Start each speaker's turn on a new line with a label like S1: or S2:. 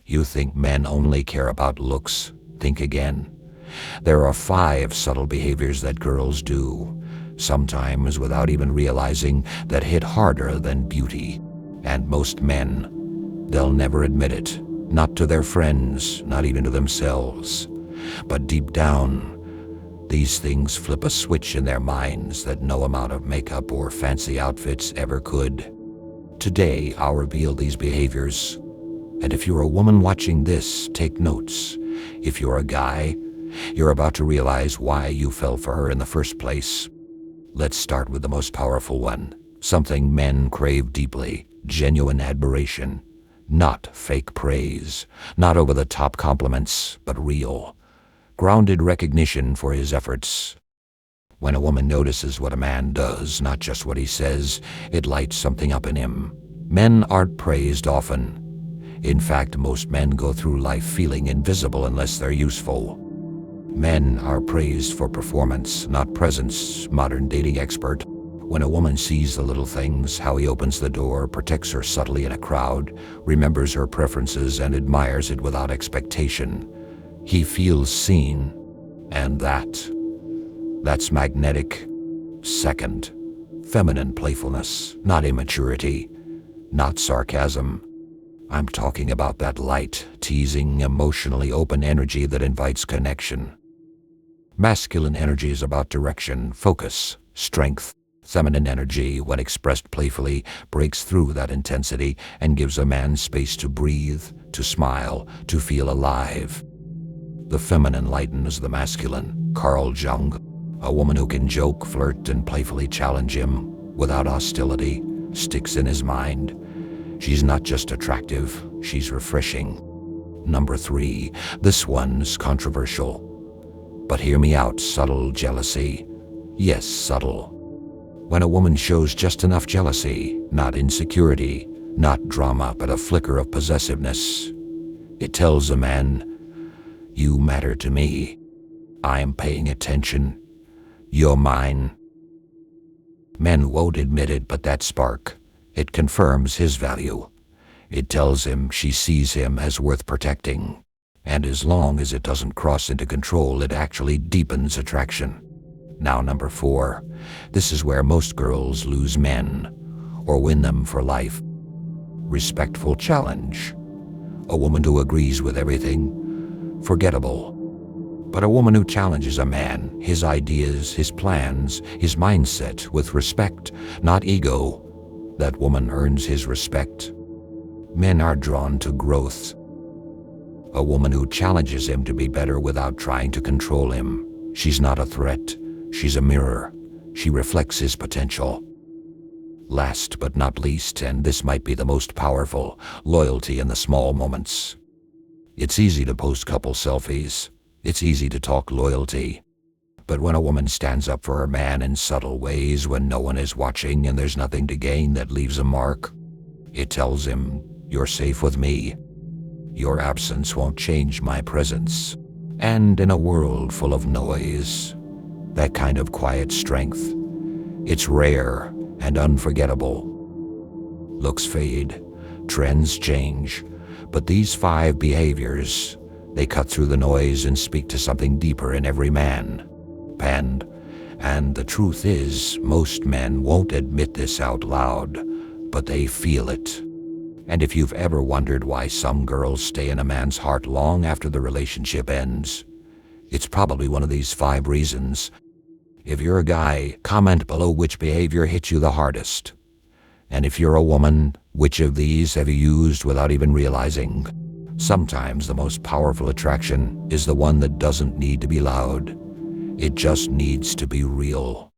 S1: You think men only care about looks? Think again. There are 5 subtle behaviors that girls do, sometimes without even realizing, that hit harder than beauty. And most men, they'll never admit it. Not to their friends, not even to themselves. But deep down, these things flip a switch in their minds that no amount of makeup or fancy outfits ever could. Today, I'll reveal these behaviors. And if you're a woman watching this, take notes. If you're a guy, you're about to realize why you fell for her in the first place. Let's start with the most powerful one. Something men crave deeply: genuine admiration. Not fake praise, not over-the-top compliments, but real, grounded recognition for his efforts. When a woman notices what a man does, not just what he says, it lights something up in him. Men aren't praised often. In fact, most men go through life feeling invisible unless they're useful. Men are praised for performance, not presence. Modern dating expert. When a woman sees the little things, how he opens the door, protects her subtly in a crowd, remembers her preferences and admires it without expectation, he feels seen. And that's magnetic. Second, feminine playfulness, not immaturity, not sarcasm. I'm talking about that light, teasing, emotionally open energy that invites connection. Masculine energy is about direction, focus, strength. Feminine energy, when expressed playfully, breaks through that intensity and gives a man space to breathe, to smile, to feel alive. The feminine lightens the masculine. Carl Jung, a woman who can joke, flirt, and playfully challenge him without hostility, sticks in his mind. She's not just attractive, she's refreshing. Number 3, this one's controversial. But hear me out: subtle jealousy. Yes, subtle. When a woman shows just enough jealousy, not insecurity, not drama, but a flicker of possessiveness, it tells a man, you matter to me. I'm paying attention. You're mine. Men won't admit it, but that spark, it confirms his value. It tells him she sees him as worth protecting. And as long as it doesn't cross into control, it actually deepens attraction. Now, number 4. This is where most girls lose men, or win them for life. Respectful challenge. A woman who agrees with everything, forgettable. But a woman who challenges a man, his ideas, his plans, his mindset, with respect, not ego, that woman earns his respect. Men are drawn to growth. A woman who challenges him to be better without trying to control him. She's not a threat. She's a mirror. She reflects his potential. Last but not least, and this might be the most powerful, loyalty in the small moments. It's easy to post couple selfies. It's easy to talk loyalty. But when a woman stands up for her man in subtle ways, when no one is watching and there's nothing to gain that leaves a mark, it tells him, you're safe with me. Your absence won't change my presence. And in a world full of noise, that kind of quiet strength, it's rare and unforgettable. Looks fade, trends change, but these 5 behaviors, they cut through the noise and speak to something deeper in every man. And the truth is, most men won't admit this out loud, but they feel it. And if you've ever wondered why some girls stay in a man's heart long after the relationship ends, it's probably one of these 5 reasons. If you're a guy, comment below which behavior hits you the hardest. And if you're a woman, which of these have you used without even realizing? Sometimes the most powerful attraction is the one that doesn't need to be loud. It just needs to be real.